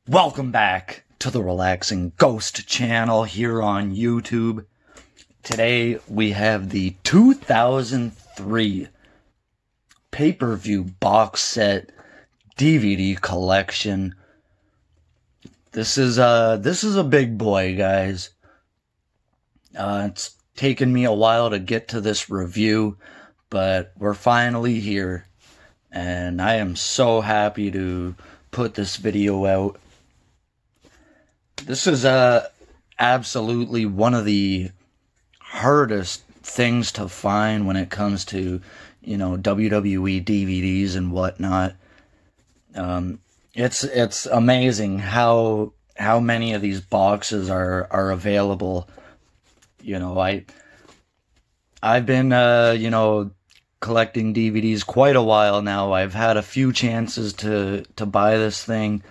Welcome back to the Relaxing Ghost channel here on YouTube. Today we have the 2003 Pay-Per-View Box Set DVD collection. This is a big boy, guys. It's taken me a while to get to this review, but we're finally here, and I am so happy to put this video out. This is absolutely one of the hardest things to find when it comes to, WWE DVDs and whatnot. It's amazing how many of these boxes are available. I've been collecting DVDs quite a while now. I've had a few chances to buy this thing.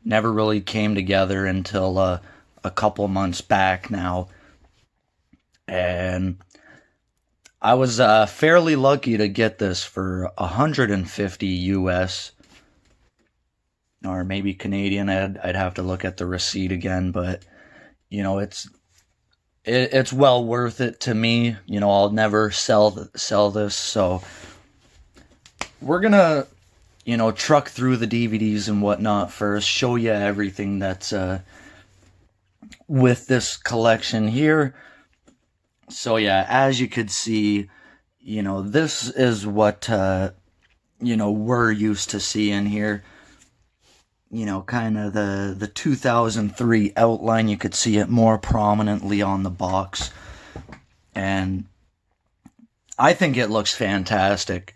Never really came together until a couple months back now. And I was fairly lucky to get this for $150 US. Or maybe Canadian. I'd have to look at the receipt again, but it's well worth it to me. I'll never sell this, so we're gonna truck through the DVDs and whatnot first, show you everything that's with this collection here. So yeah, as you could see, this is what we're used to seeing here. Kind of the 2003 outline. You could see it more prominently on the box, and I think it looks fantastic.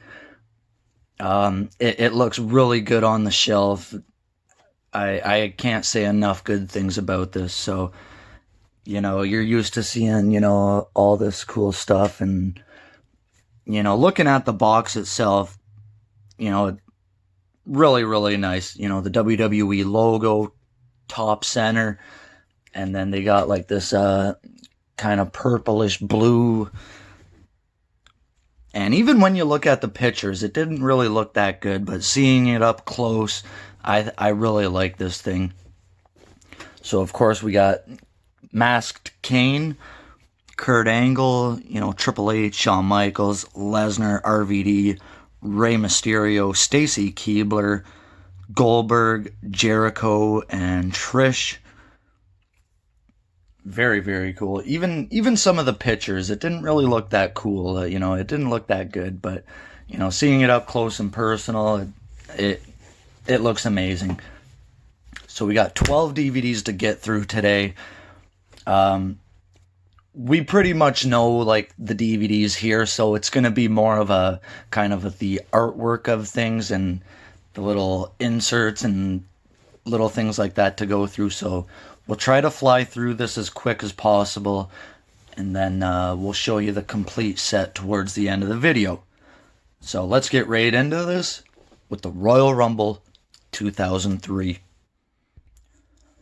It looks really good on the shelf. I can't say enough good things about this. So, you're used to seeing, all this cool stuff, and, looking at the box itself, really, really nice. The WWE logo, top center, and then they got like this, kind of purplish blue. And even when you look at the pictures, it didn't really look that good, but seeing it up close, I really like this thing. So, of course, we got Masked Kane, Kurt Angle, Triple H, Shawn Michaels, Lesnar, RVD, Rey Mysterio, Stacy Keibler, Goldberg, Jericho, and Trish. Very, very cool. Even some of the pictures, it didn't really look that cool. It didn't look that good, but seeing it up close and personal, it looks amazing. So we got 12 DVDs to get through today. We pretty much know like the DVDs here, so it's going to be more of a kind of the artwork of things and the little inserts and little things like that to go through. So we'll try to fly through this as quick as possible, and then we'll show you the complete set towards the end of the video. So let's get right into this with the Royal Rumble 2003.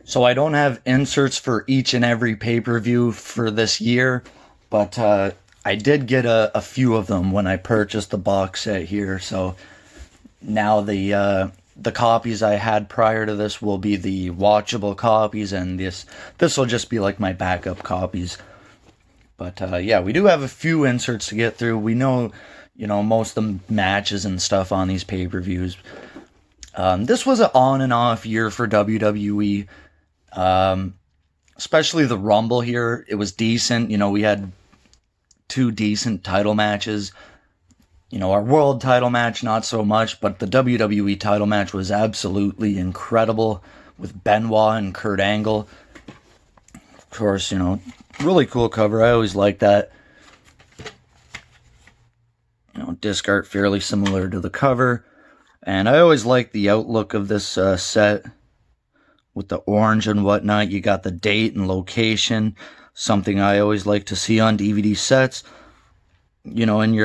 So I don't have inserts for each and every pay-per-view for this year, but I did get a few of them when I purchased the box set here. So now the copies I had prior to this will be the watchable copies, and this will just be like my backup copies. But yeah, we do have a few inserts to get through. We know, most of the matches and stuff on these pay-per-views. This was an on and off year for WWE, especially the Rumble here. It was decent. We had two decent title matches. Our world title match, not so much, but the WWE title match was absolutely incredible with Benoit and Kurt Angle. Of course, really cool cover. I always like that. Disc art fairly similar to the cover. And I always like the outlook of this set with the orange and whatnot. You got the date and location, something I always like to see on DVD sets. And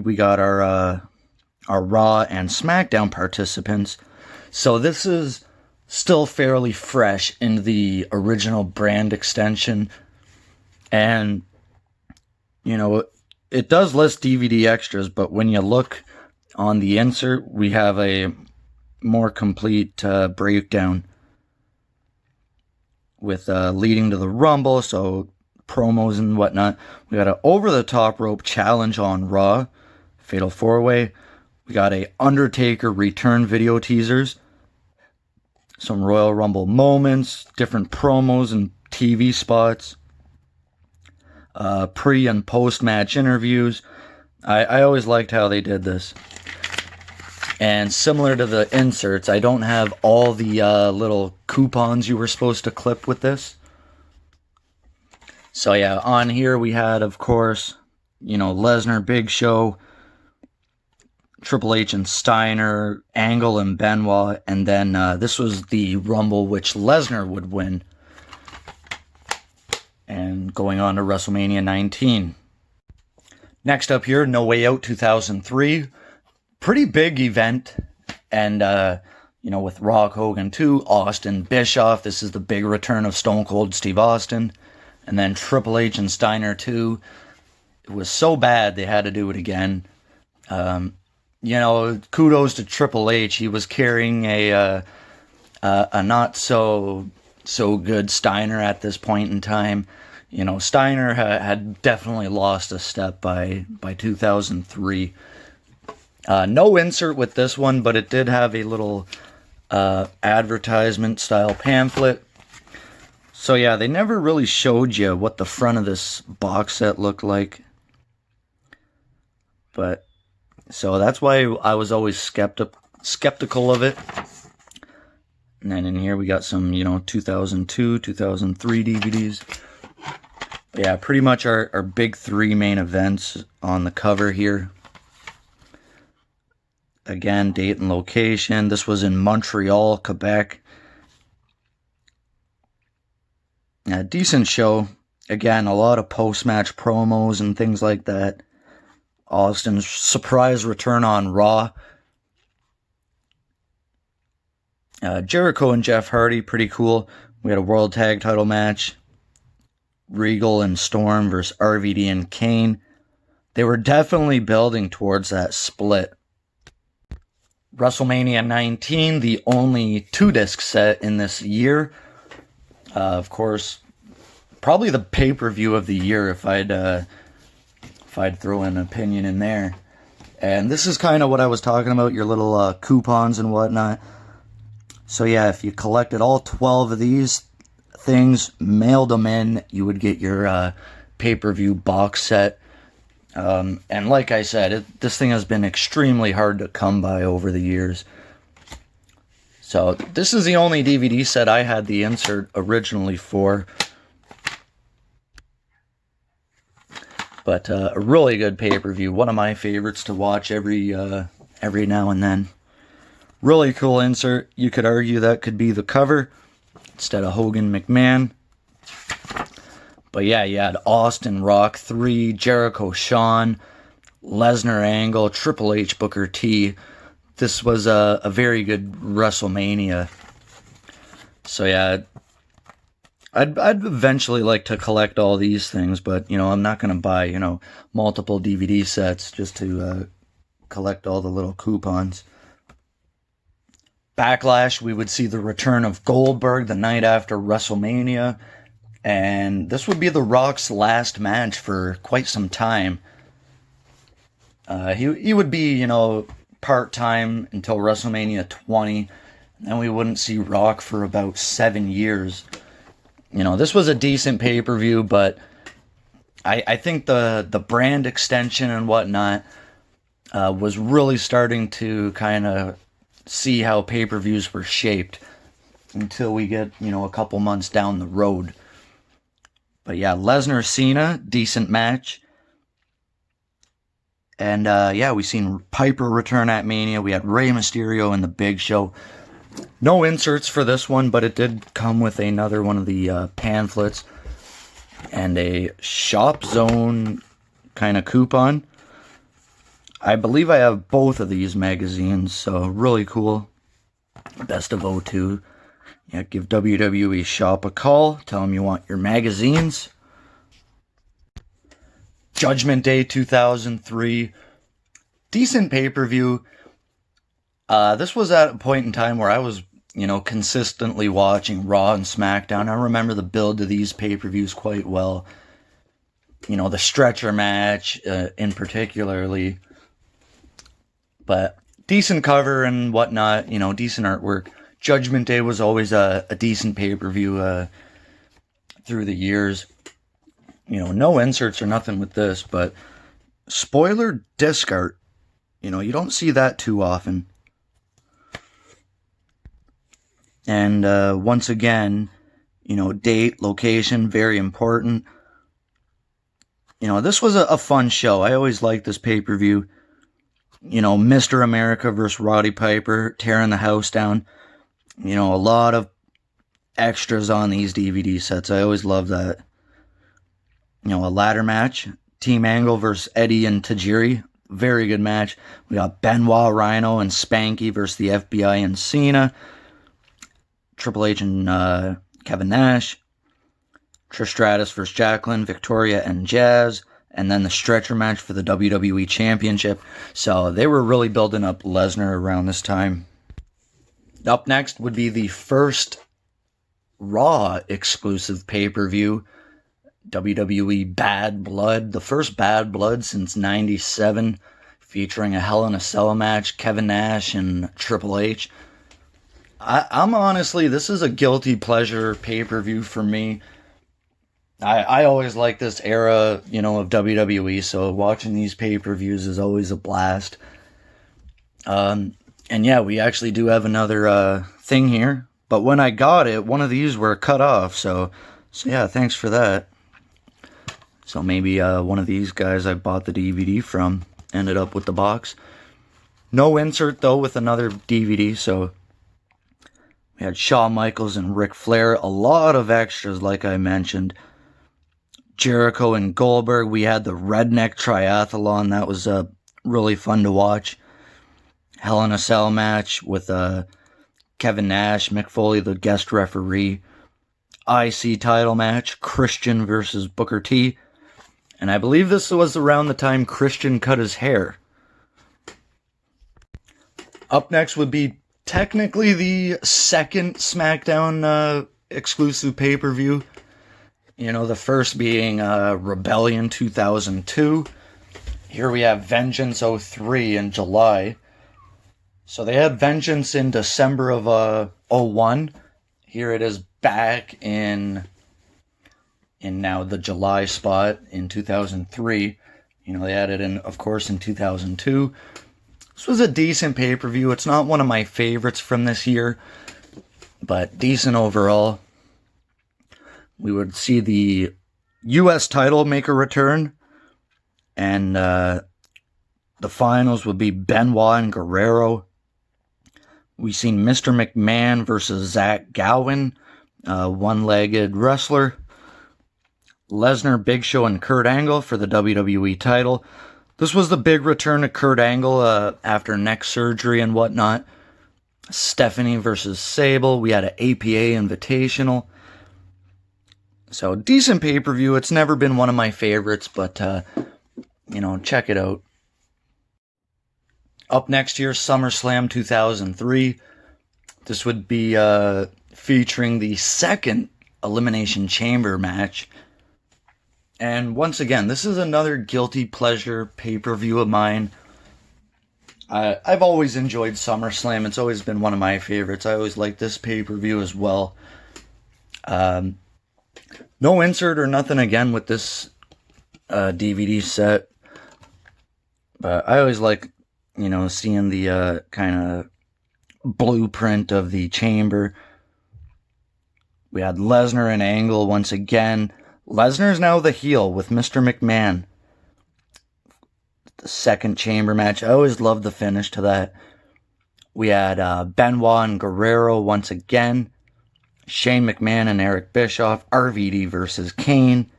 we got our Raw and SmackDown participants. So this is still fairly fresh in the original brand extension. And, it does list DVD extras, but when you look on the insert, we have a more complete breakdown. with leading to the Rumble, so promos and whatnot. We got an over-the-top rope challenge on Raw, Fatal 4-Way. We got a Undertaker return video teasers, some Royal Rumble moments, different promos and TV spots, pre- and post-match interviews. I always liked how they did this. And similar to the inserts, I don't have all the little coupons you were supposed to clip with this. So yeah, on here we had, of course, Lesnar, Big Show, Triple H and Steiner, Angle and Benoit, and then this was the Rumble which Lesnar would win. And going on to WrestleMania 19. Next up here, No Way Out 2003. Pretty big event, and with Rock, Hogan 2, Austin, Bischoff. This is the big return of Stone Cold Steve Austin, and then Triple H and Steiner 2. It was so bad they had to do it again. Kudos to Triple H. He was carrying a not so good Steiner at this point in time. Steiner had definitely lost a step by 2003. No insert with this one, but it did have a little advertisement style pamphlet. So yeah, they never really showed you what the front of this box set looked like. But so that's why I was always skeptical of it. And then in here we got some, 2002, 2003 DVDs. But yeah, pretty much our big three main events on the cover here. Again, date and location. This was in Montreal, Quebec. A decent show. Again, a lot of post-match promos and things like that. Austin's surprise return on Raw. Jericho and Jeff Hardy, pretty cool. We had a World Tag Title match. Regal and Storm versus RVD and Kane. They were definitely building towards that split. WrestleMania 19, the only 2-disc set in this year. Of course, probably the pay-per-view of the year if I'd throw an opinion in there. And this is kind of what I was talking about, your little coupons and whatnot. So yeah, if you collected all 12 of these things, mailed them in, you would get your pay-per-view box set. And like I said, this thing has been extremely hard to come by over the years. So this is the only DVD set I had the insert originally for. But a really good pay-per-view. One of my favorites to watch every now and then. Really cool insert. You could argue that could be the cover instead of Hogan McMahon. But yeah, you had Austin, Rock 3, Jericho, Shawn, Lesnar, Angle, Triple H, Booker T. This was a very good WrestleMania. So yeah, I'd eventually like to collect all these things, but I'm not going to buy multiple DVD sets just to collect all the little coupons. Backlash, we would see the return of Goldberg the night after WrestleMania. And this would be The Rock's last match for quite some time. He would be, part-time until WrestleMania 20. And we wouldn't see Rock for about 7 years. This was a decent pay-per-view, but I think the brand extension and whatnot was really starting to kind of see how pay-per-views were shaped until we get, a couple months down the road. But yeah, Lesnar Cena, decent match. And we seen Piper return at Mania. We had Rey Mysterio and the Big Show. No inserts for this one, but it did come with another one of the pamphlets and a Shop Zone kind of coupon. I believe I have both of these magazines, so really cool. Best of 02. Yeah, give WWE Shop a call. Tell them you want your magazines. Judgment Day 2003. Decent pay-per-view. This was at a point in time where I was, consistently watching Raw and SmackDown. I remember the build to these pay-per-views quite well. The stretcher match in particularly. But decent cover and whatnot, decent artwork. Judgment Day was always a decent pay-per-view through the years. No inserts or nothing with this, but spoiler disc art. You don't see that too often. And once again, date, location, very important. This was a fun show. I always liked this pay-per-view. Mr. America versus Roddy Piper, tearing the house down. A lot of extras on these DVD sets. I always love that. A ladder match. Team Angle versus Eddie and Tajiri. Very good match. We got Benoit, Rhino, and Spanky versus the FBI and Cena. Triple H and Kevin Nash. Trish Stratus versus Jacqueline, Victoria, and Jazz. And then the stretcher match for the WWE Championship. So they were really building up Lesnar around this time. Up next would be the first Raw exclusive pay-per-view. WWE Bad Blood. The first Bad Blood since '97. Featuring a Hell in a Cell match. Kevin Nash and Triple H. I'm honestly, this is a guilty pleasure pay-per-view for me. I always like this era, of WWE, so watching these pay-per-views is always a blast. And yeah, we actually do have another thing here. But when I got it, one of these were cut off, so yeah, thanks for that. So maybe one of these guys I bought the DVD from ended up with the box. No insert, though, with another DVD, so we had Shawn Michaels and Ric Flair. A lot of extras, like I mentioned. Jericho and Goldberg. We had the Redneck Triathlon. That was really fun to watch. Hell in a Cell match with Kevin Nash, Mick Foley, the guest referee. IC title match. Christian versus Booker T. And I believe this was around the time Christian cut his hair. Up next would be technically the second SmackDown exclusive pay-per-view. The first being Rebellion 2002. Here we have Vengeance 03 in July. So they had Vengeance in December of 01. Here it is back in now the July spot in 2003. They had it in, of course, in 2002. This was a decent pay-per-view. It's not one of my favorites from this year, but decent overall. We would see the U.S. title make a return, and the finals would be Benoit and Guerrero. We've seen Mr. McMahon versus Zach Gowen, one-legged wrestler. Lesnar, Big Show, and Kurt Angle for the WWE title. This was the big return of Kurt Angle after neck surgery and whatnot. Stephanie versus Sable. We had an APA Invitational. So, decent pay-per-view. It's never been one of my favorites, but, check it out. Up next here, SummerSlam 2003. This would be featuring the second Elimination Chamber match. And once again, this is another guilty pleasure pay-per-view of mine. I've always enjoyed SummerSlam. It's always been one of my favorites. I always like this pay-per-view as well. No insert or nothing again with this DVD set. But I always like, seeing the kind of blueprint of the chamber. We had Lesnar and Angle once again. Lesnar's now the heel with Mr. McMahon. The second chamber match. I always loved the finish to that. We had Benoit and Guerrero once again. Shane McMahon and Eric Bischoff. RVD versus Kane.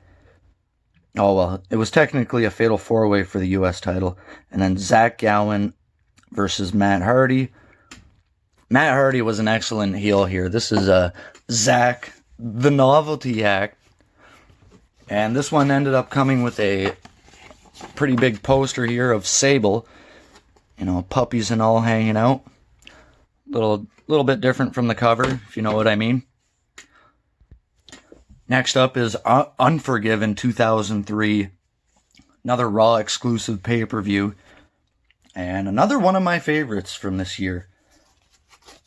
Oh, well, it was technically a fatal four-way for the U.S. title. And then Zach Gowen versus Matt Hardy. Matt Hardy was an excellent heel here. This is Zach, the Novelty Act. And this one ended up coming with a pretty big poster here of Sable. Puppies and all hanging out. Little little bit different from the cover, if you know what I mean. Next up is Unforgiven 2003. Another Raw exclusive pay-per-view. And another one of my favorites from this year.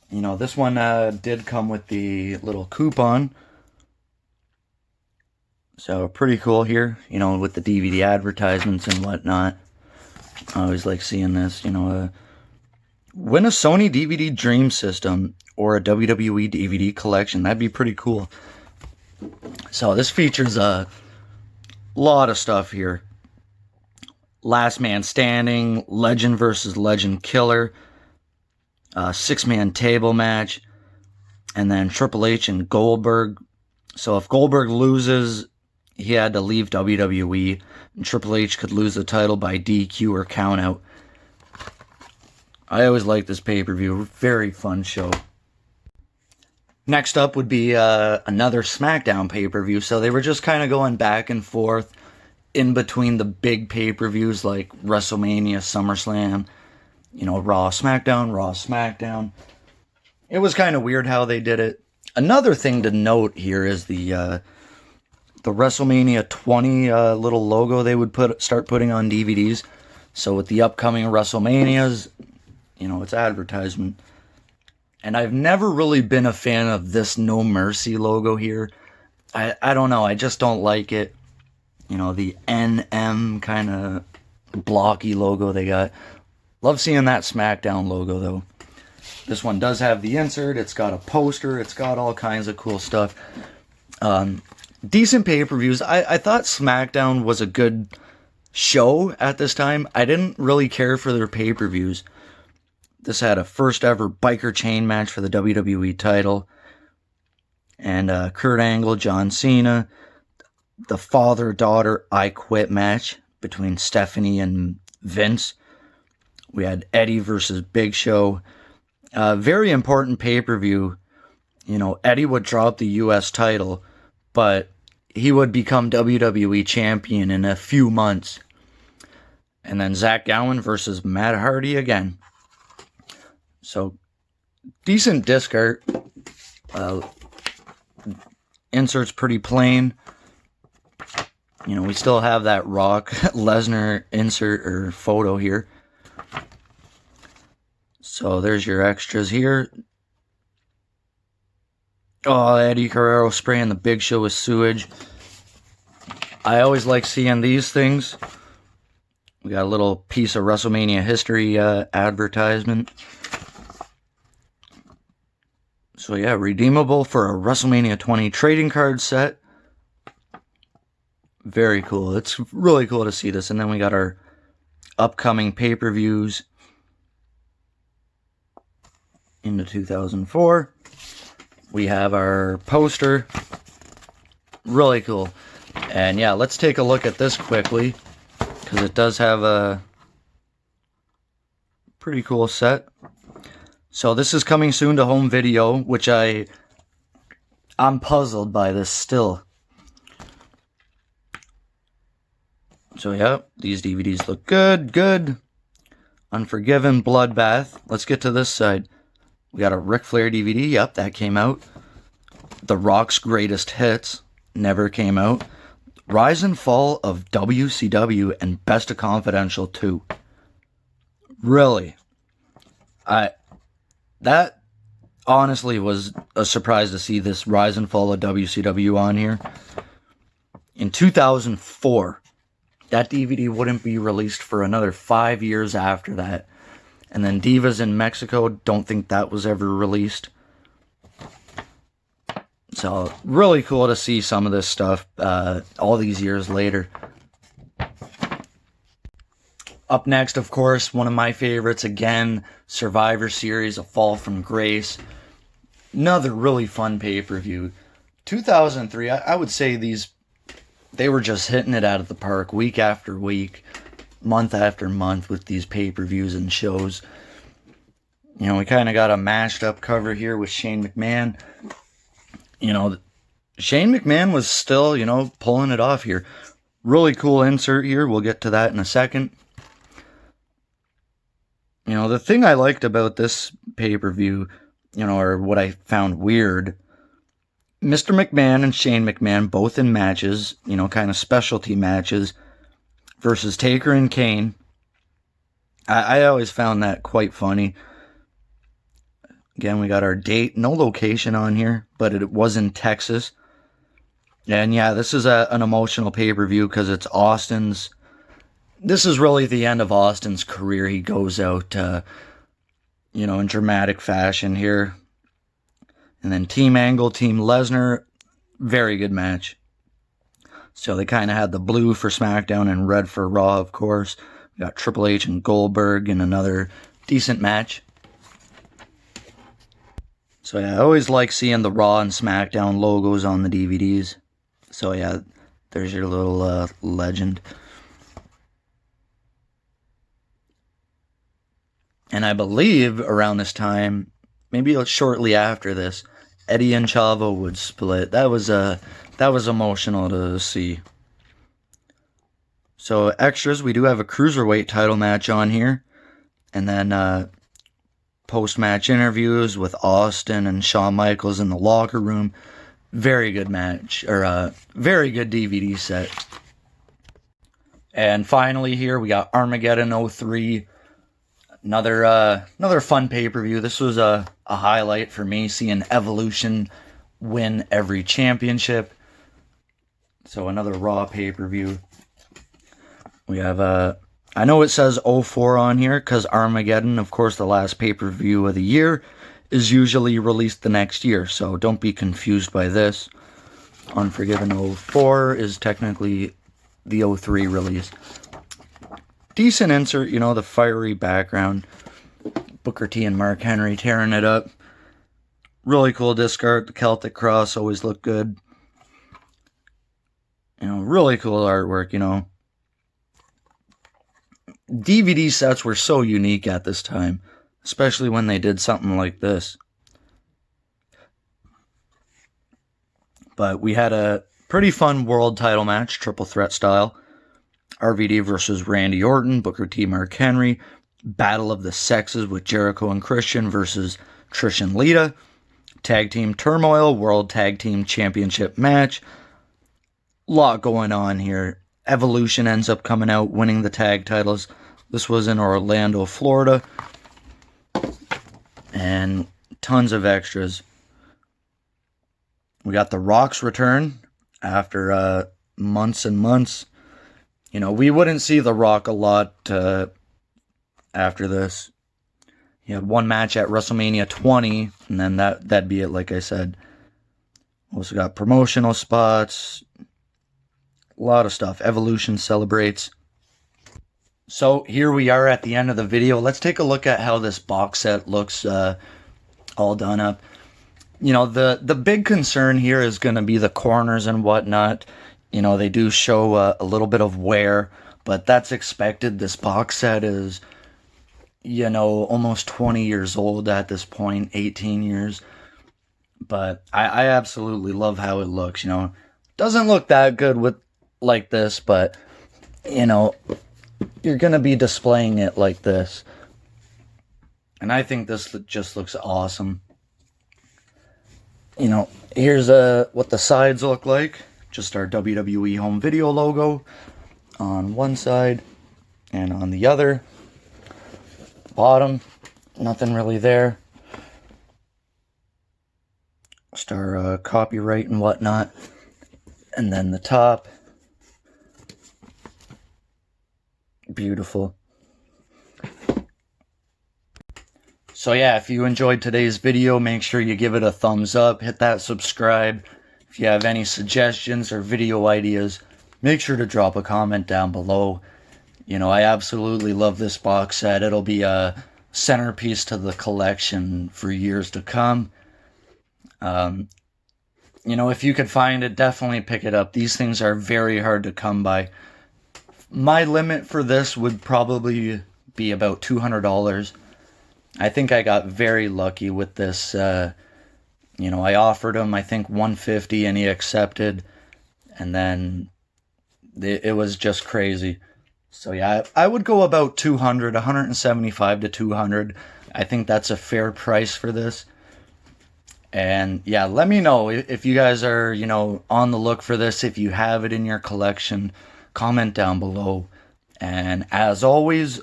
You know, this one did come with the little coupon. So pretty cool here, you know, with the DVD advertisements and whatnot. I always like seeing this, you know. Win a Sony DVD Dream System or a WWE DVD collection. That'd be pretty cool. So this features a lot of stuff here. Last Man Standing, Legend versus Legend Killer, 6-man table match, and then Triple H and Goldberg. So if Goldberg loses, he had to leave WWE, and Triple H could lose the title by DQ or countout. I always like this pay-per-view. Very fun show. Next up would be another SmackDown pay-per-view. So they were just kind of going back and forth in between the big pay-per-views like WrestleMania, SummerSlam, you know, Raw, SmackDown, Raw, SmackDown. It was kind of weird how they did it. Another thing to note here is the WrestleMania 20 little logo they would start putting on DVDs. So with the upcoming WrestleManias, you know, it's advertisement. And I've never really been a fan of this No Mercy logo here. I don't know, I just don't like it. You know, the NM kind of blocky logo they got. Love seeing that SmackDown logo, though. This one does have the insert. It's got a poster. It's got all kinds of cool stuff. Decent pay-per-views. I thought SmackDown was a good show at this time. I didn't really care for their pay-per-views. This had a first ever biker chain match for the WWE title. And Kurt Angle, John Cena. The father-daughter I Quit match between Stephanie and Vince. We had Eddie versus Big Show. Very important pay-per-view. You know, Eddie would drop the U.S. title, but he would become WWE champion in a few months. And then Zach Gowen versus Matt Hardy again. So, decent disc art. Insert's pretty plain. You know, we still have that Rock Lesnar insert or photo here. So there's your extras here. Oh, Eddie Guerrero spraying the Big Show with sewage. I always like seeing these things. We got a little piece of WrestleMania history advertisement. So yeah, redeemable for a WrestleMania 20 trading card set. Very cool. It's really cool to see this. And then we got our upcoming pay-per-views into 2004. We have our poster. Really cool. And yeah, let's take a look at this quickly, because it does have a pretty cool set. So this is coming soon to home video, which I'm puzzled by this still. So yeah, these DVDs look good. Unforgiven, Bloodbath. Let's get to this side. We got a Ric Flair DVD. Yep, that came out. The Rock's Greatest Hits. Never came out. Rise and Fall of WCW and Best of Confidential 2. Really? That honestly was a surprise to see this Rise and Fall of WCW on here. In 2004. That DVD wouldn't be released for another 5 years after that. And then Divas in Mexico, don't think that was ever released. So, really cool to see some of this stuff all these years later. Up next, of course, one of my favorites again, Survivor Series, A Fall from Grace. Another really fun pay-per-view. 2003, I would say they were just hitting it out of the park week after week, month after month with these pay-per-views and shows. You know, we kind of got a mashed up cover here with Shane McMahon. You know, Shane McMahon was still, you know, pulling it off here. Really cool insert here. We'll get to that in a second. You know, the thing I liked about this pay-per-view, or what I found weird, Mr. McMahon and Shane McMahon both in matches, kind of specialty matches, versus Taker and Kane. I always found that quite funny. Again, we got our date, no location on here, but it was in Texas. And yeah, this is an emotional pay-per-view because it's Austin's. This is really the end of Austin's career. He goes out, in dramatic fashion here. And then Team Angle, Team Lesnar, very good match. So they kind of had the blue for SmackDown and red for Raw, of course. We got Triple H and Goldberg in another decent match. So yeah, I always like seeing the Raw and SmackDown logos on the DVDs. So yeah, there's your little legend. And I believe around this time, maybe shortly after this, Eddie and Chavo would split. That was emotional to see. So extras, we do have a cruiserweight title match on here, and then post-match interviews with Austin and Shawn Michaels in the locker room. Very good match, or very good DVD set. And finally here we got Armageddon 03. Another fun pay-per-view. This was a highlight for me, seeing Evolution win every championship. So another Raw pay-per-view. We have I know it says 04 on here because Armageddon, of course, the last pay-per-view of the year, is usually released the next year. So don't be confused by this. Unforgiven 04 is technically the 03 release. Decent insert, the fiery background. Booker T and Mark Henry tearing it up. Really cool disc art. The Celtic Cross always looked good. Really cool artwork, DVD sets were so unique at this time, especially when they did something like this. But we had a pretty fun world title match, triple threat style. RVD versus Randy Orton, Booker T, Mark Henry. Battle of the Sexes with Jericho and Christian versus Trish and Lita. Tag Team Turmoil, World Tag Team Championship match. Lot going on here. Evolution ends up coming out, winning the tag titles. This was in Orlando, Florida. And tons of extras. We got The Rock's return after months and months. We wouldn't see The Rock a lot after this. He had one match at WrestleMania 20, and then that'd be it, like I said. Also got promotional spots. A lot of stuff. Evolution celebrates. So here we are at the end of the video. Let's take a look at how this box set looks all done up. The big concern here is going to be the corners and whatnot. They do show a little bit of wear, but that's expected. This box set is, almost 20 years old at this point, 18 years. But I absolutely love how it looks, Doesn't look that good like this, but, you're going to be displaying it like this. And I think this just looks awesome. Here's what the sides look like. Just our WWE home video logo on one side and on the other. Bottom, nothing really there. Just our copyright and whatnot. And then the top. Beautiful. So yeah, if you enjoyed today's video, make sure you give it a thumbs up, hit that subscribe. If you have any suggestions or video ideas, make sure to drop a comment down below. I absolutely love this box set. It'll be a centerpiece to the collection for years to come. If you could find it, definitely pick it up. These things are very hard to come by. My limit for this would probably be about $200. I think I got very lucky with this. I offered him, I think, $150 and he accepted. And then it was just crazy. So yeah, I would go about $200, $175 to $200. I think that's a fair price for this. And yeah, let me know if you guys are, on the look for this. If you have it in your collection, comment down below. And as always,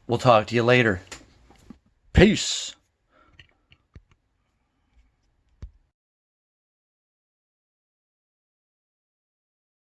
we'll talk to you later. Peace.